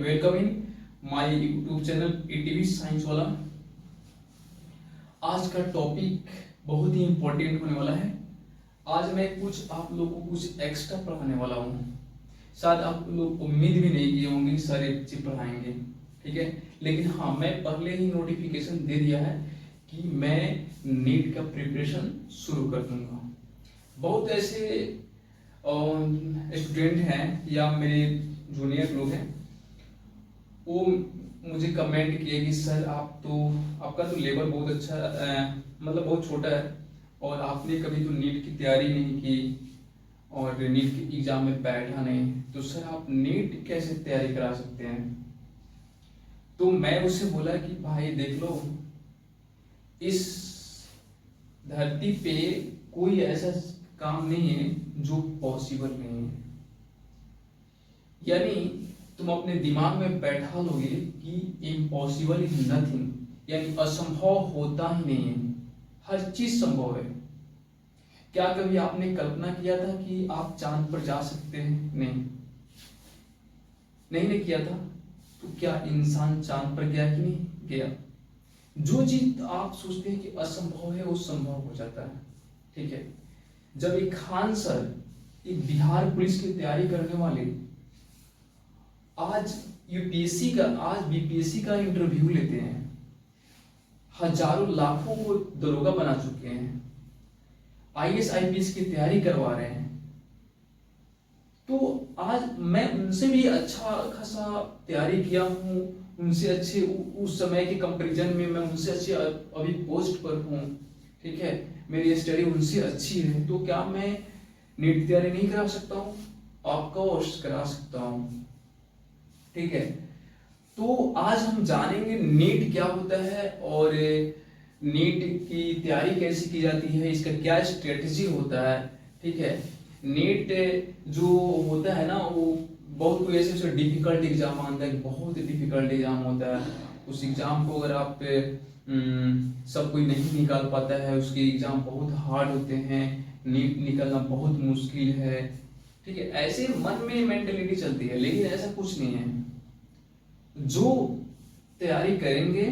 Welcome in my YouTube channel ETV science वाला। आज का टॉपिक बहुत ही इम्पोर्टेंट होने वाला है। आज मैं कुछ आप लोगों को कुछ एक्स्ट्रा पढ़ाने वाला हूँ। शायद आप लोग उम्मीद भी नहीं किए होंगे सारे बच्चे पढ़ाएंगे, ठीक है। लेकिन हाँ, मैं पहले ही नोटिफिकेशन दे दिया है कि मैं नीट का प्रिपरेशन शुरू कर दूंगा। बहुत ऐसे स्टूडेंट हैं या मेरे जूनियर लोग हैं, वो मुझे कमेंट किए कि सर आपका तो लेवल बहुत अच्छा मतलब बहुत छोटा है और आपने कभी तो नीट की तैयारी नहीं की और नीट के एग्जाम में बैठा नहीं, तो सर आप नीट कैसे तैयारी करा सकते हैं। तो मैं उससे बोला कि भाई देख लो, इस धरती पे कोई ऐसा काम नहीं है जो पॉसिबल नहीं है। यानी तुम अपने दिमाग में बैठा लोगे कि इम्पॉसिबल इज नथिंग, यानी असंभव होता ही नहीं है, हर चीज संभव है। क्या कभी आपने कल्पना किया था कि आप चांद पर जा सकते हैं? नहीं किया था। तो क्या इंसान चांद पर गया कि नहीं गया? जो चीज आप सोचते हैं कि असंभव है वो संभव हो जाता है, ठीक है। जब एक खान सर एक बिहार पुलिस की तैयारी करने वाले आज यूपीएससी का, आज बीपीएससी का इंटरव्यू लेते हैं, हजारों लाखों को दरोगा बना चुके हैं, आईएएस आईपीएस की तैयारी करवा रहे हैं, तो आज मैं उनसे भी अच्छा खासा तैयारी किया हूँ, उनसे अच्छे उस समय के कंपैरिजन में मैं उनसे अच्छे अभी पोस्ट पर हूँ, ठीक है। मेरी स्टडी उनसे अच्छी है, तो क्या मैं नीट तैयारी नहीं करा सकता हूँ? ऑफकोर्स करा सकता हूँ, ठीक है। तो आज हम जानेंगे नीट क्या होता है और नीट की तैयारी कैसे की जाती है, इसका क्या स्ट्रेटजी होता है, ठीक है। नीट जो होता है ना, वो बहुत कोई ऐसे डिफिकल्ट एग्जाम मानता है, बहुत डिफिकल्ट एग्जाम होता है। उस एग्जाम को अगर आप सब कोई नहीं निकाल पाता है, उसके एग्जाम बहुत हार्ड होते हैं, नीट निकलना बहुत मुश्किल है, ठीक है। ऐसे मन में मेंटेलिटी चलती है, लेकिन ऐसा कुछ नहीं है। जो तैयारी करेंगे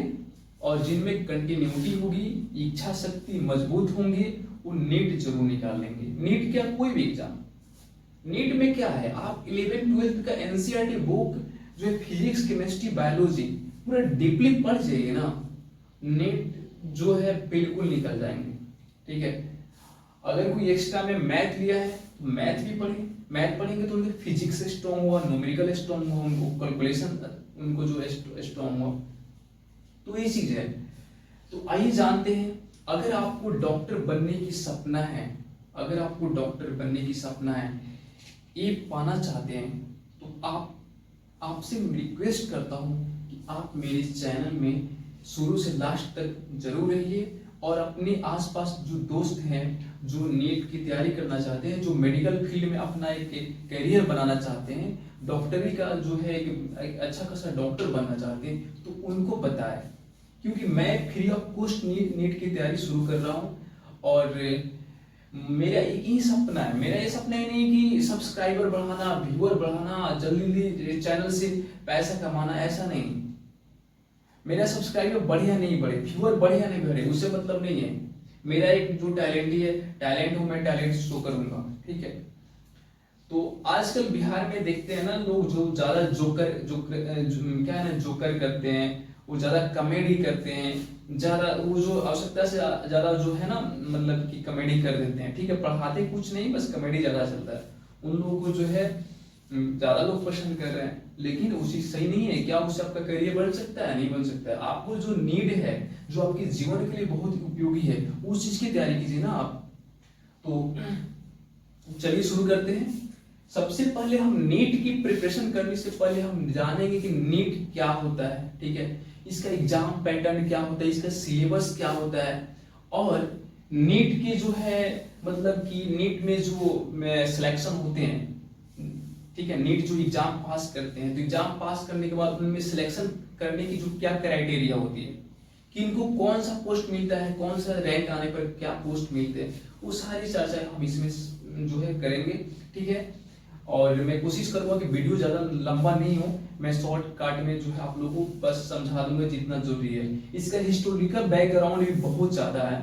और जिनमें कंटिन्यूटी होगी, इच्छा शक्ति मजबूत होंगे, वो नीट जरूर निकाल लेंगे। नीट क्या, कोई भी एग्जाम। नीट में क्या है, आप 11th-12th का एनसीईआरटी बुक जो है फिजिक्स केमिस्ट्री बायोलॉजी पूरा डीपली पढ़ जाइए ना, नीट जो है बिल्कुल निकल जाएंगे, ठीक है। अगर कोई एक्स्ट्रा में मैथ लिया है तो मैथ भी पढ़े, मैथ पढ़ेंगे तो उनके फिजिक्स स्ट्रॉन्ग हुआ, न्यूमेरिकल स्ट्रॉन्ग हुआ, उनको कैलकुलेशन उनको जो स्ट्रॉन्ग हुआ, तो ये चीज है। तो आइए जानते हैं, अगर आपको डॉक्टर बनने की सपना है, अगर आपको डॉक्टर बनने की सपना है, ये पाना चाहते हैं, तो आपसे रिक्वेस्ट करता हूं कि आप मेरे चैनल में शुरू से लास्ट तक जरूर रहिए और अपने आसपास जो दोस्त हैं जो नीट की तैयारी करना चाहते हैं, जो मेडिकल फील्ड में अपना एक करियर बनाना चाहते हैं, डॉक्टरी का जो है एक अच्छा खासा डॉक्टर बनना चाहते हैं, तो उनको बताएं। क्योंकि मैं फ्री ऑफ कॉस्ट नीट की तैयारी शुरू कर रहा हूँ और मेरा एक ही सपना है। मेरा ये सपना ही नहीं कि सब्सक्राइबर बढ़ाना, व्यूअर बढ़ाना, जल्दी चैनल से पैसा कमाना, ऐसा नहीं। मेरा सब्सक्राइबर बढ़े या नहीं बढ़े, व्यूअर बढ़े या नहीं बढ़े, उससे मतलब नहीं है। मेरा एक जो टैलेंट ही है, टैलेंट हूं, मैं टैलेंट शो करूंगा, ठीक है। तो आजकल बिहार में देखते हैं ना लोग, जो ज्यादा क्या है ना, जोकर करते हैं, वो ज्यादा कॉमेडी करते हैं, ज्यादा वो जो आवश्यकता से ज्यादा जो है ना, मतलब कि कॉमेडी कर देते हैं, ठीक है। पढ़ाते कुछ नहीं, बस कॉमेडी ज्यादा चलता है। उन लोगों को जो है ज्यादा लोग पसंद कर रहे हैं, लेकिन वो चीज सही नहीं है। क्या उससे आपका करियर बन सकता है? नहीं बन सकता है। आपको जो नीड है, जो आपके जीवन के लिए बहुत उपयोगी है, उस चीज की तैयारी कीजिए ना आप। तो चलिए शुरू करते हैं। सबसे पहले हम नीट की प्रिपरेशन करने से पहले हम जानेंगे कि नीट क्या होता है, ठीक है। इसका एग्जाम पैटर्न क्या होता है, इसका सिलेबस क्या होता है, और नीट के जो है मतलब कि नीट में जो सिलेक्शन होते हैं, ठीक है। नीट जो एग्जाम पास करते हैं, तो एग्जाम पास करने के बाद उनमें सिलेक्शन करने की जो क्या क्राइटेरिया होती है, कि इनको कौन सा पोस्ट मिलता है, कौन सा रैंक आने पर क्या पोस्ट मिलते हैं, वो सारी चर्चा हम इसमें जो है करेंगे, ठीक है। और मैं कोशिश करूंगा कि वीडियो ज्यादा लंबा नहीं हो, मैं शॉर्टकट में जो है आप लोगों को बस समझा दूंगा जितना जरूरी है। इसका हिस्टोरिकल बैकग्राउंड भी बहुत ज्यादा है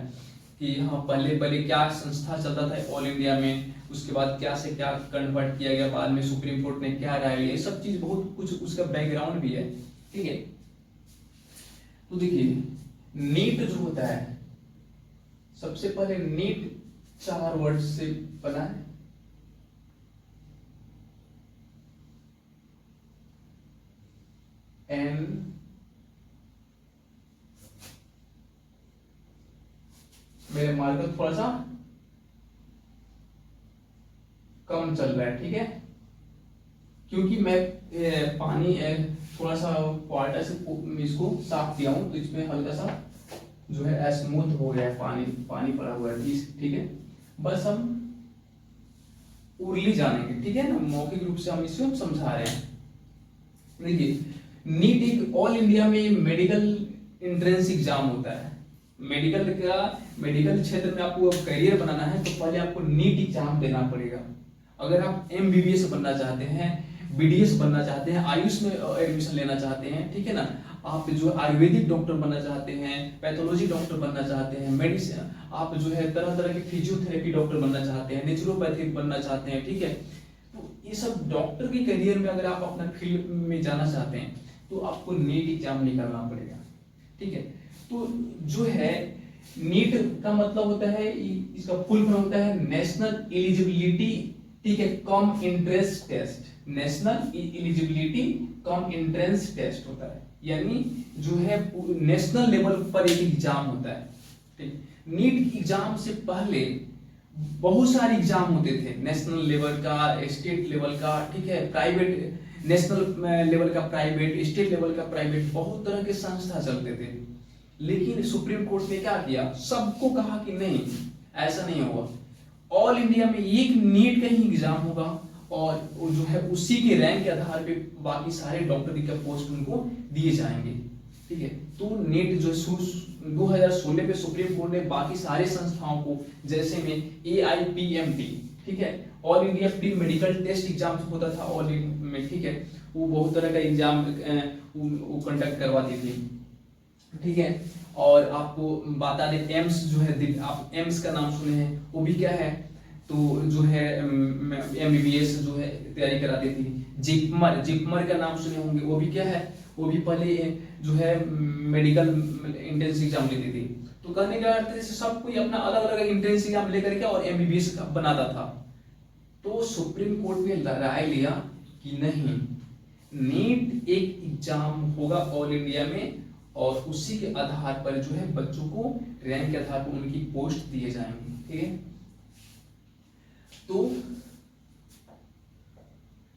कि हाँ पहले पहले क्या संस्था चल रहा था ऑल इंडिया में, उसके बाद क्या से क्या कन्वर्ट किया गया, बाद में सुप्रीम कोर्ट ने क्या राय लिया, ये सब चीज बहुत कुछ उसका बैकग्राउंड भी है। ठीक है, तो देखिए नीट जो होता है, सबसे पहले नीट 4 वर्ड से बना है। एन मेरे मार्कर थोड़ा सा कम चल रहा है, ठीक है, क्योंकि मैं पानी थोड़ा सा वाटर से इसको साफ किया हूं, तो इसमें हल्का सा जो है स्मूथ हो गया है, पानी पड़ा हुआ है, ठीक है। बस हम उर्ली जानेंगे, ठीक है ना, मौखिक रूप से हम इसको समझा रहे हैं। देखिए नीट एक ऑल इंडिया में मेडिकल एंट्रेंस एग्जाम होता है। मेडिकल क्षेत्र में आपको करियर बनाना है तो पहले आपको नीट एग्जाम देना पड़ेगा। अगर आप MBBS बनना चाहते हैं, BDS बनना चाहते हैं, आयुष में एडमिशन लेना चाहते हैं, ठीक है ना, आप जो आयुर्वेदिक डॉक्टर बनना चाहते हैं, पैथोलॉजी डॉक्टर बनना चाहते हैं, मेडिसिन आप जो है तरह तरह के फिजियोथेरेपी डॉक्टर बनना चाहते हैं, नेचुरोपैथी बनना चाहते हैं, ठीक है, तो ये सब डॉक्टर के करियर में अगर आप अपना फील्ड में जाना चाहते हैं तो आपको नीट एग्जाम निकालना पड़ेगा। ठीक है, तो जो है नीट का मतलब होता है, इसका फुल फॉर्म होता है नेशनल एलिजिबिलिटी, ठीक है, cum entrance test. National eligibility cum entrance test होता है, यानी जो है नेशनल लेवल पर एक एग्जाम होता है। ठीक, नीट एग्जाम से पहले बहुत सारे एग्जाम होते थे, नेशनल लेवल का, स्टेट लेवल का, ठीक है, प्राइवेट, नेशनल लेवल का प्राइवेट, स्टेट लेवल का प्राइवेट, बहुत तरह के संस्था चलते थे। लेकिन सुप्रीम कोर्ट ने क्या किया, सबको कहा कि नहीं, ऐसा नहीं होगा, ऑल इंडिया में एक नीट का ही एग्जाम होगा और जो है उसी के रैंक के आधार पे बाकी सारे डॉक्टरी का पोस्ट उनको दिए जाएंगे। ठीक है, तो नीट जो 2016 पे सुप्रीम कोर्ट ने बाकी सारे संस्थाओं को, जैसे में AIPMT, ठीक है, all India pre medical test exam होता था ऑल इंडिया में, ठीक है, वो बहुत तरह का एग्जाम वो कंडक्ट करवाती थी। ठीक है, और आपको बता दें एम्स जो है, आप एम्स का नाम सुने हैं, वो भी क्या है, तो जो है MBBS जो है तैयारी कराती थी। जिपमर का नाम सुने होंगे, वो भी क्या है, वो भी पहले जो है मेडिकल एंट्रेंस एग्जाम लेती थी। तो कहने का अर्थ है सब कोई अपना अलग अलग एंट्रेंस एग्जाम लेकर के और MBBS बनाता था। तो सुप्रीम कोर्ट ने राय लिया कि नहीं, नीट एक एग्जाम होगा ऑल इंडिया में और उसी के आधार पर जो है बच्चों को रैंक के आधार पर उनकी पोस्ट दिए जाएंगे। ठीक है, तो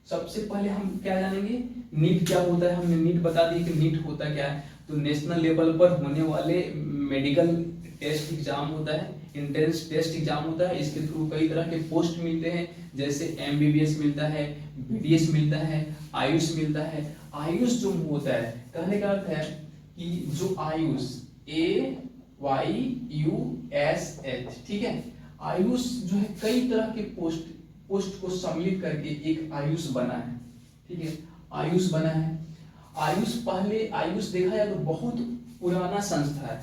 सबसे पहले हम क्या जानेंगे, नीट क्या होता है। हमने नीट बता दी कि नीट होता क्या है, तो नेशनल लेवल पर होने वाले मेडिकल टेस्ट एग्जाम होता है, एंट्रेंस टेस्ट एग्जाम होता है। इसके थ्रू कई तरह के पोस्ट मिलते हैं, जैसे MBBS मिलता है, BDS मिलता है, आयुष मिलता है। आयुष जो होता है, कहने का अर्थ है कि जो आयुष AYUSH, ठीक है, आयुष जो है कई तरह के पोस्ट को सम्मिलित करके एक आयुष बना है। ठीक है, आयुष बना है। आयुष पहले, आयुष देखा जाए तो बहुत पुराना संस्था है,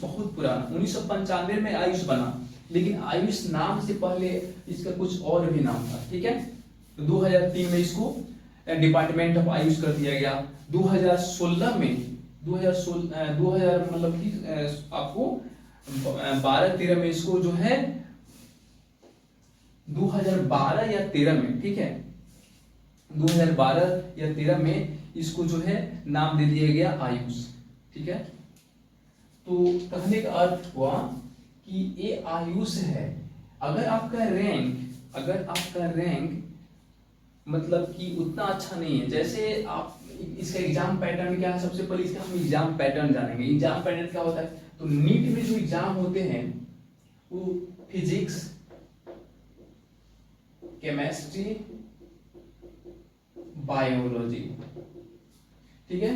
बहुत पुराना, 1995 में आयुष बना, लेकिन आयुष नाम से पहले इसका कुछ और भी नाम था। ठीक है, तो 2003 में इसको डिपार्टमेंट ऑफ आयुष कर दिया गया। 2016 में 2000 मतलब कि आपको 12-13 में इसको जो है 2012 या 13 में, ठीक है, 2012 या 13 में इसको जो है नाम दे दिया गया आयुष। ठीक है, तो कहने का अर्थ हुआ कि ये आयुष है। अगर आपका रैंक मतलब कि उतना अच्छा नहीं है, जैसे आप इसका एग्जाम पैटर्न क्या है, सबसे पहले इसका हम एग्जाम पैटर्न जानेंगे। एग्जाम पैटर्न क्या होता है, तो नीट में जो एग्जाम होते हैं वो फिजिक्स, केमिस्ट्री, बायोलॉजी, ठीक है,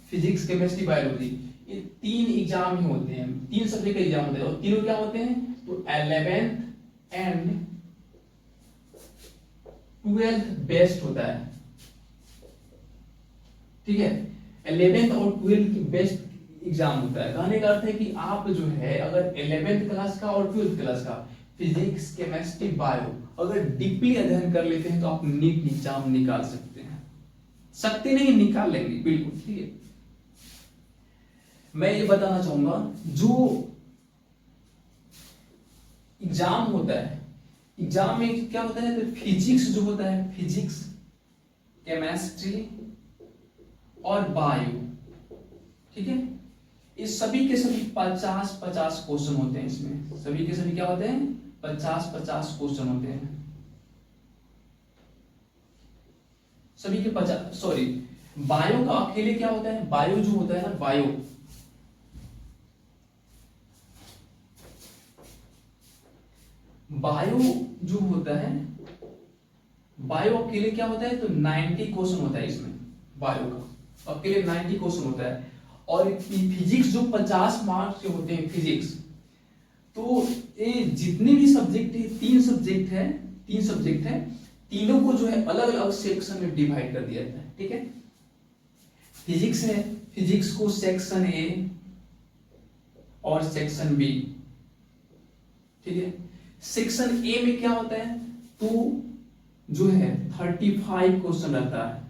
फिजिक्स, केमिस्ट्री, बायोलॉजी, ये 3 एग्जाम ही होते हैं, 3 सब्जेक्ट के एग्जाम होते हैं, और तीनों क्या होते हैं, तो 11th एंड 12th बेस्ट होता है। ठीक है। 11th और 12th की बेस्ट एग्जाम होता है। कहने का अर्थ है कि आप जो है अगर 11th क्लास का और 12th क्लास का फिजिक्स, केमिस्ट्री, बायो अगर डीपली अध्ययन कर लेते हैं तो आप नीट एग्जाम निकाल सकते हैं। सकते नहीं, निकाल लेंगे बिल्कुल। ठीक है, मैं ये बताना चाहूंगा जो एग्जाम होता है, एग्जाम में क्या होता है, तो फिजिक्स जो होता है, फिजिक्स, केमिस्ट्री और बायो, ठीक है, इस सभी के सभी 50-50 क्वेश्चन होते हैं। इसमें सभी के सभी क्या होते हैं, 50-50 क्वेश्चन होते हैं। सभी के 50, सॉरी बायो का अकेले क्या होता है, बायो जो होता है ना, बायो जो होता है, बायो अकेले क्या होता है, तो 90 क्वेश्चन होता है इसमें। बायो का अकेले 90 क्वेश्चन होता है। और फिजिक्स जो 50 मार्क्स के होते हैं फिजिक्स, तो ये जितने भी सब्जेक्ट है, 3 सब्जेक्ट है, तीनों को जो है अलग अलग सेक्शन में डिवाइड कर दिया जाता है। ठीक है, फिजिक्स है, फिजिक्स को सेक्शन ए और सेक्शन बी। ठीक है, सेक्शन ए में क्या होता है, तो जो है 35 क्वेश्चन रहता है,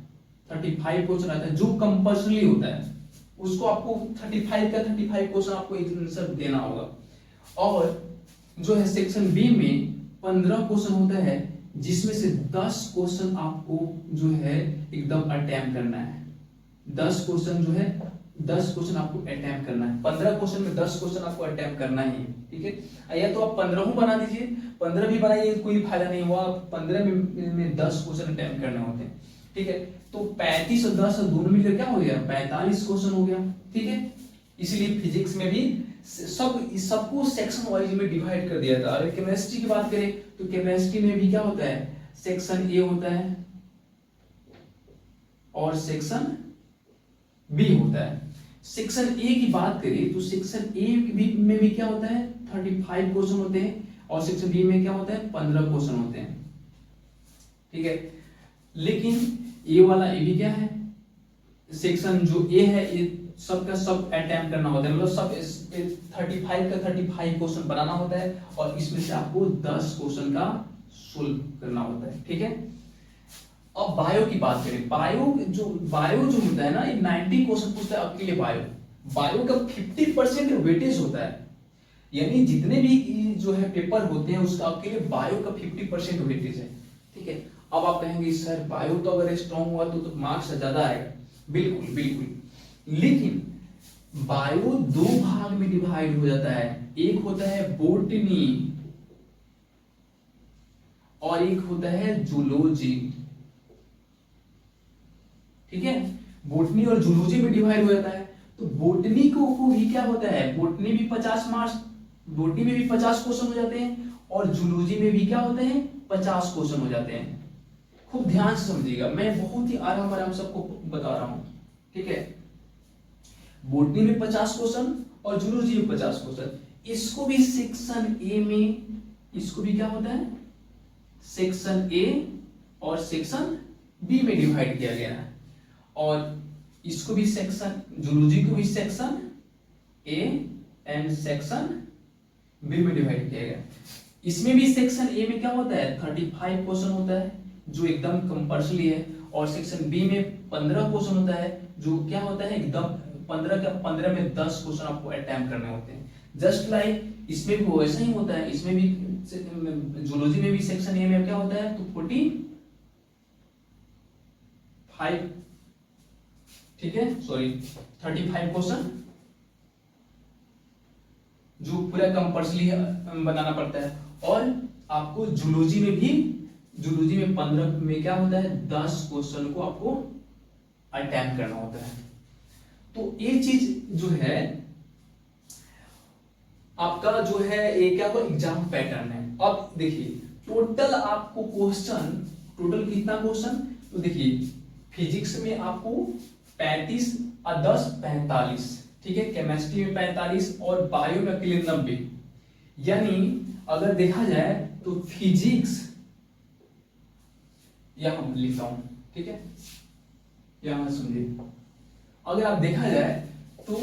35 क्वेश्चन रहता है जो कंपल्सरी होता है। उसको आपको 35 का 35 क्वेश्चन आपको आंसर देना होगा। और जो है सेक्शन बी में 15 क्वेश्चन होता है, जिसमें से 10 क्वेश्चन आपको जो है एकदम अटेम्प्ट करना है। 10 क्वेश्चन जो है 10 क्वेश्चन आपको अटेम्प्ट करना है। 15 क्वेश्चन में 10 क्वेश्चन आपको अटेम्प्ट करना ही है। ठीक है, या तो आप 15 बना दीजिए, 15 भी बनाइए, कोई फायदा नहीं हुआ। 15 में 10 क्वेश्चन अटेम्प्ट करने होते हैं। ठीक है, तो 35 और 10 दोनों मिलकर क्या हो गया, 45 क्वेश्चन हो गया। ठीक है, इसलिए फिजिक्स में भी सबको सेक्शन वाइज में डिवाइड कर दिया था। अगर केमिस्ट्री की बात करें तो केमिस्ट्री में भी क्या होता है, सेक्शन ए होता है और सेक्शन बी होता है। सेक्शन ए की बात करें तो सेक्शन ए में भी क्या होता है, 35 क्वेश्चन होते हैं, और सेक्शन बी में क्या होता है, 15 क्वेश्चन होते हैं। ठीक है, लेकिन ए वाला, ए भी क्या है, सेक्शन जो ए है ये सबका सब अटेम्प्ट करना होता है, मतलब सब 35 का 35 क्वेश्चन बनाना होता है, और इसमें से आपको 10 क्वेश्चन का सोल्व करना होता है। ठीक है, अब बायो की बात करें, बायो जो होता है ना, ये 90 क्वेश्चन पूछता है अकेले। बायो का 50% वेटेज होता है, यानी जितने भी जो है पेपर होते हैं उसका अकेले बायो का 50% वेटेज है। ठीक है, अब आप कहेंगे सर बायो तो अगर स्ट्रॉन्ग हुआ तो मार्क्स ज्यादा आएगा। बिल्कुल बिल्कुल, लेकिन बायो 2 भाग में डिवाइड हो जाता है। एक होता है बोटनी और एक होता है जूलॉजी। ठीक है, बोटनी और जूलॉजी में डिवाइड हो जाता है। तो बोटनी को भी क्या होता है, बोटनी भी 50 मार्क्स, बोटनी में भी 50 क्वेश्चन हो जाते हैं, और जूलॉजी में भी क्या होते हैं, 50 क्वेश्चन हो जाते हैं। खूब ध्यान से समझिएगा, मैं बहुत ही आराम सबको बता रहा हूं। ठीक है, बोटनी में 50 क्वेश्चन और जूलॉजी में 50 क्वेश्चन। इसको भी सेक्शन ए में, इसको भी क्या होता है, सेक्शन ए और सेक्शन बी में डिवाइड किया गया है। और इसको भी सेक्शन, जूलॉजी को भी section A and section B में डिवाइड किया गया। इसमें भी सेक्शन ए में क्या होता है, 35 क्वेश्चन होता है जो एकदम कंपल्सरी है, और सेक्शन बी में 15 क्वेश्चन होता है जो क्या होता है, एकदम 15 में 10 क्वेश्चन आपको अटेम्प्ट करने होते हैं। जस्ट लाइक इसमें भी वैसा ही होता है। इसमें भी जूलॉजी में भी सेक्शन ए में क्या होता है, तो 45, ठीक है, सॉरी 35 क्वेश्चन जो पूरा कंपल्सरी बनाना पड़ता है। और आपको जूलॉजी में 15 में क्या होता है, 10 क्वेश्चन को आपको अटेम्प्ट करना होता है। तो ये चीज जो है आपका जो है ये क्या हुआ, एग्जाम पैटर्न है। अब देखिए टोटल आपको क्वेश्चन, टोटल कितना क्वेश्चन, तो देखिए फिजिक्स में आपको 35 और 10 45, ठीक है, केमिस्ट्री में 45 और बायो में अकेले 90। यानी अगर देखा जाए तो फिजिक्स, यहां लिखता हूं, ठीक है, यहां समझिए, अगर आप देखा जाए तो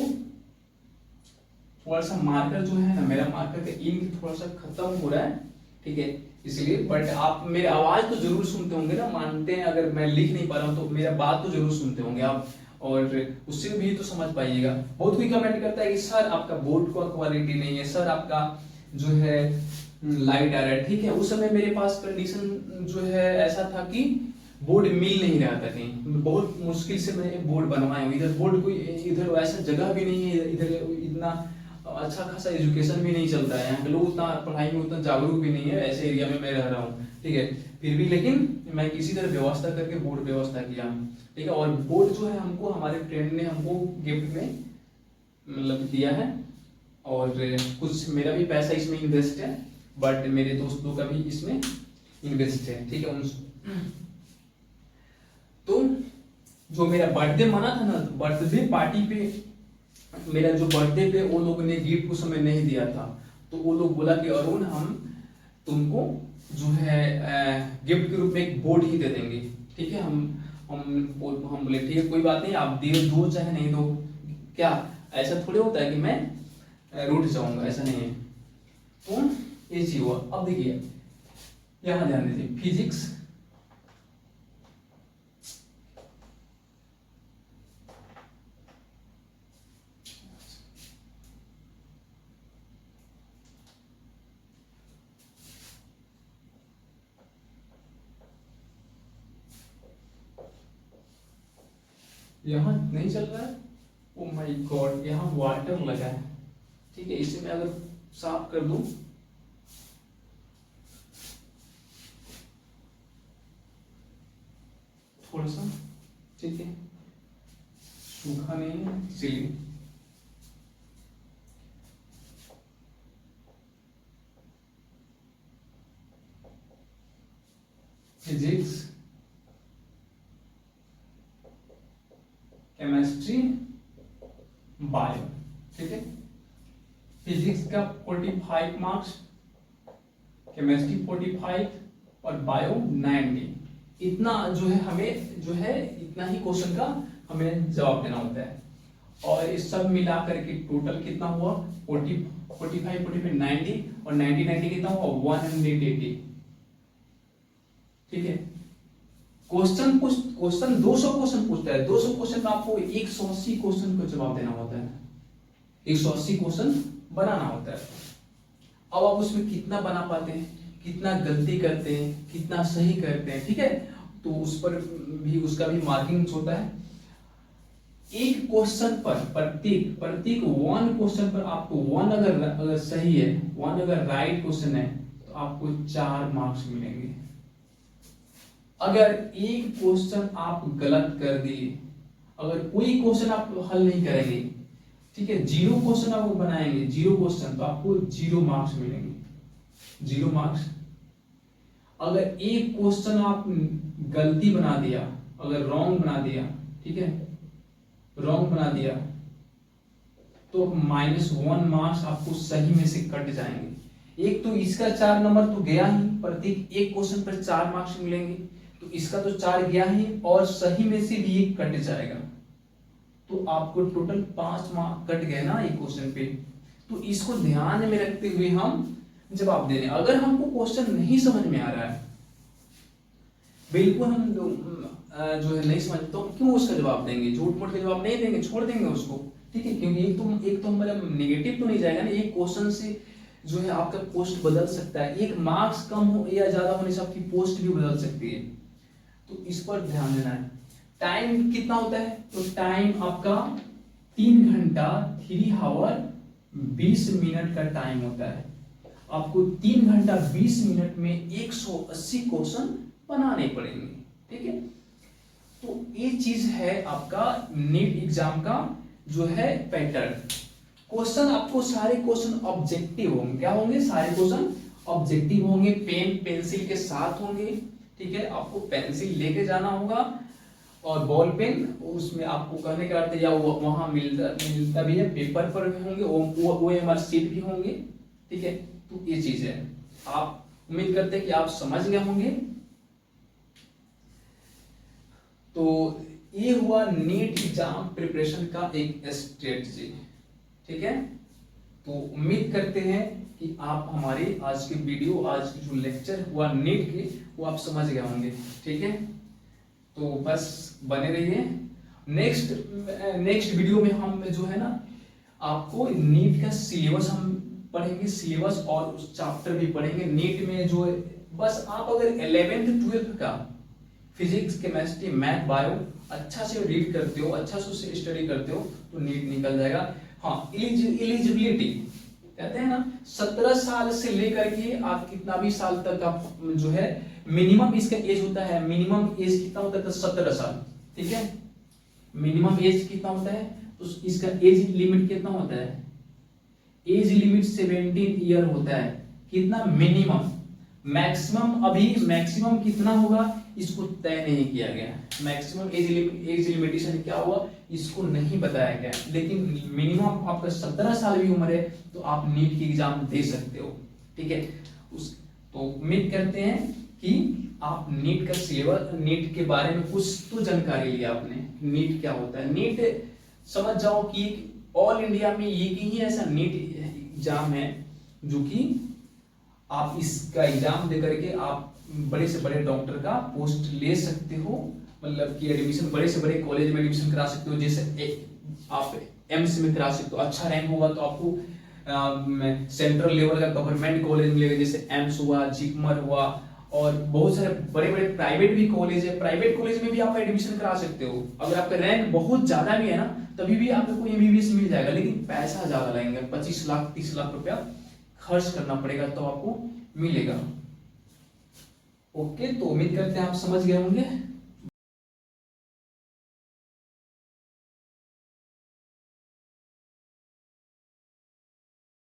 थोड़ा सा मार्कर जो है ना, मेरा मार्कर का इंक थोड़ा सा खत्म हो रहा है, ठीक है, इसलिए। बट आप मेरी आवाज तो जरूर सुनते होंगे ना, मानते हैं अगर मैं लिख नहीं पा रहा हूँ तो मेरा बात तो जरूर सुनते होंगे आप, और उससे भी तो समझ पाइएगा। बहुत कोई कमेंट करता है कि सर आपका बोर्ड का क्वालिटी नहीं है, सर आपका जो है लाइट आ रहा है, ठीक है। उस समय मेरे पास कंडीशन जो है ऐसा था कि बोर्ड मिल नहीं रहा था कहीं, बहुत मुश्किल से मैं बोर्ड बनवाया हूँ। इधर बोर्ड कोई, इधर वैसा जगह भी नहीं है, इधर इतना अच्छा खासा एजुकेशन भी नहीं चलता है, यहाँ के लोग उतना पढ़ाई में उतना जागरूक भी नहीं है, ऐसे एरिया में मैं रह रहा हूँ, ठीक है। फिर भी लेकिन मैं किसी तरह व्यवस्था करके बोर्ड व्यवस्था किया, ठीक है। और बोर्ड जो है हमको हमारे फ्रेंड ने हमको गिफ्ट में मतलब दिया है, और कुछ मेरा भी पैसा इसमें इन्वेस्ट है, बट मेरे दोस्तों का भी इसमें इन्वेस्ट है, ठीक है। तो जो मेरा बर्थडे मना था ना, बर्थडे पार्टी पे, मेरा जो बर्थडे पे वो लोग ने गिफ्ट उस समय नहीं दिया था, तो वो लोग बोला कि अरुण हम तुमको जो है गिफ्ट के रूप में एक बोर्ड ही दे देंगे, ठीक है। हम बोले ठीक है कोई बात नहीं, आप दो चाहे नहीं दो, क्या ऐसा थोड़ी होता है कि मैं रूठ जाऊंगा, ऐसा नहीं है। तो ये चीज हुआ। अब देखिए यहां ध्यान दीजिए, फिजिक्स यहाँ नहीं चल रहा है, ओ माय गॉड, यहाँ वाटर लगा है, ठीक है। इसे मैं अगर साफ कर दूं, थोड़ा सा, ठीक है, सूखा नहीं है इसीलिए। फिजिक्स, केमिस्ट्री, बायो, ठीक है। फिजिक्स का 45 मार्क्स, केमिस्ट्री 45 और बायो 90। इतना जो है हमें जो है इतना ही क्वेश्चन का हमें जवाब देना होता है, और इस सब मिला करके टोटल कितना हुआ 45 45 90, और 90 90 कितना हुआ 180, ठीक है। क्वेश्चन 200 क्वेश्चन पूछता है, 200 क्वेश्चन में आपको 180 क्वेश्चन का जवाब देना होता है, 180 क्वेश्चन बनाना होता है। अब आप उसमें कितना बना पाते हैं, कितना गलती करते हैं, कितना सही करते हैं, ठीक है, तो उस पर भी उसका भी मार्किंग होता है। एक क्वेश्चन पर प्रत्येक वन क्वेश्चन पर आपको वन अगर सही है, वन अगर राइट क्वेश्चन है तो आपको 4 मार्क्स मिलेंगे। अगर एक क्वेश्चन आप गलत कर दिए, अगर कोई क्वेश्चन आप हल नहीं करेंगे, ठीक है, 0 क्वेश्चन आप बनाएंगे, 0 क्वेश्चन, तो आपको 0 मार्क्स मिलेंगे, 0 मार्क्स। अगर एक क्वेश्चन आप गलती बना दिया, अगर रॉन्ग बना दिया, ठीक है, रॉन्ग बना दिया, तो -1 मार्क्स आपको सही में से कट जाएंगे। एक तो इसका 4 नंबर तो गया ही, प्रत्येक एक क्वेश्चन पर 4 मार्क्स मिलेंगे, तो इसका तो 4 गया ही, और सही में से भी एक कट जाएगा, तो आपको टोटल 5 मार्क्स कट गए ना एक क्वेश्चन पे। तो इसको ध्यान में रखते हुए हम जवाब दे रहे हैं। अगर हमको क्वेश्चन नहीं समझ में आ रहा है, बिल्कुल हम जो है नहीं समझ, तो क्यों उसका जवाब देंगे, झूठ मूठ का जवाब नहीं देंगे, छोड़ देंगे उसको, ठीक है। क्योंकि एक तो मतलब नेगेटिव तो नहीं जाएगा ना, एक क्वेश्चन से जो है आपका पोस्ट बदल सकता है, एक मार्क्स कम हो या ज्यादा होने से आपकी पोस्ट भी बदल सकती है, तो इस पर ध्यान देना है। टाइम कितना होता है, तो टाइम आपका 3 घंटा 3 आवर 20 मिनट का टाइम होता है। आपको 3 घंटा 20 मिनट में 180 क्वेश्चन बनाने पड़ेंगे, ठीक है। तो ये चीज है आपका नीट एग्जाम का जो है पैटर्न। क्वेश्चन आपको सारे क्वेश्चन ऑब्जेक्टिव होंगे, क्या होंगे, सारे क्वेश्चन ऑब्जेक्टिव होंगे, पेन पेंसिल के साथ होंगे, ठीक है। आपको पेंसिल लेके जाना होगा, और बॉल पेन उसमें आपको कहने का अर्थ या वहां मिलता भी है, पेपर पर भी होंगे, OMR शीट भी होंगे, ठीक है। तो ये चीज है, आप उम्मीद करते हैं कि आप समझ गए होंगे। तो ये हुआ नीट एग्जाम प्रिपरेशन का एक स्ट्रेटजी, ठीक है। तो उम्मीद करते हैं कि आप हमारे आज के वीडियो, आज की जो लेक्चर हुआ नीट के, वो आप समझ गए होंगे, ठीक है। तो बस बने रहिए। नेक्स्ट वीडियो में हम जो है ना आपको नीट का सिलेबस हम पढ़ेंगे, सिलेबस और उस चैप्टर भी पढ़ेंगे नीट में जो है। बस आप अगर 11th-12th का फिजिक्स, केमिस्ट्री, मैथ, बायो अच्छा से रीड करते हो, अच्छा से उसे स्टडी करते हो तो नीट निकल जाएगा। हाँ, एलिजिबिलिटी कहते हैं ना 17 साल से लेकर के आप कितना भी साल तक आप जो है मिनिमम इसका एज होता है। मिनिमम एज कितना होता है? 17 साल, ठीक है। मिनिमम एज कितना होता है तो इसका एज लिमिट कितना होता है? एज लिमिट 17 ईयर होता है। कितना? मिनिमम। मैक्सिमम अभी मैक्सिमम कितना होगा इसको तय नहीं किया गया। मैक्सिमम एज लिमिटेशन क्या हुआ इसको नहीं बताया गया, लेकिन मिनिमम आपका 17 साल भी उम्र है तो आप नीट की एग्जाम दे सकते हो, ठीक है। तो उम्मीद करते हैं कि आप नीट का सिलेबस, नीट के बारे में कुछ तो जानकारी लिया आपने। नीट क्या होता है, नीट समझ जाओ कि ऑल इंडिया में एक ही ऐसा नीट एग्जाम है जो कि आप इसका एग्जाम दे करके आप बड़े से बड़े डॉक्टर का पोस्ट ले सकते हो, मतलब कि एडमिशन बड़े से बड़े कॉलेज में एडमिशन करा सकते हो। जैसे आप एम्स में करा सकते हो, अच्छा रैंक होगा तो आपको सेंट्रल लेवल का गवर्नमेंट कॉलेज मिलेगा, जैसे एम्स हुआ, जिपमर हुआ, और बहुत सारे बड़े बड़े प्राइवेट भी कॉलेज है। प्राइवेट कॉलेज में भी आप एडमिशन करा सकते हो। अगर आपका रैंक बहुत ज्यादा भी है ना तभी भी आपको एमबीबीएस मिल जाएगा, लेकिन पैसा ज्यादा लगेंगे, 25 लाख 30 लाख रुपया खर्च करना पड़ेगा तो आपको मिलेगा। ओके, तो उम्मीद करते हैं आप समझ गए होंगे।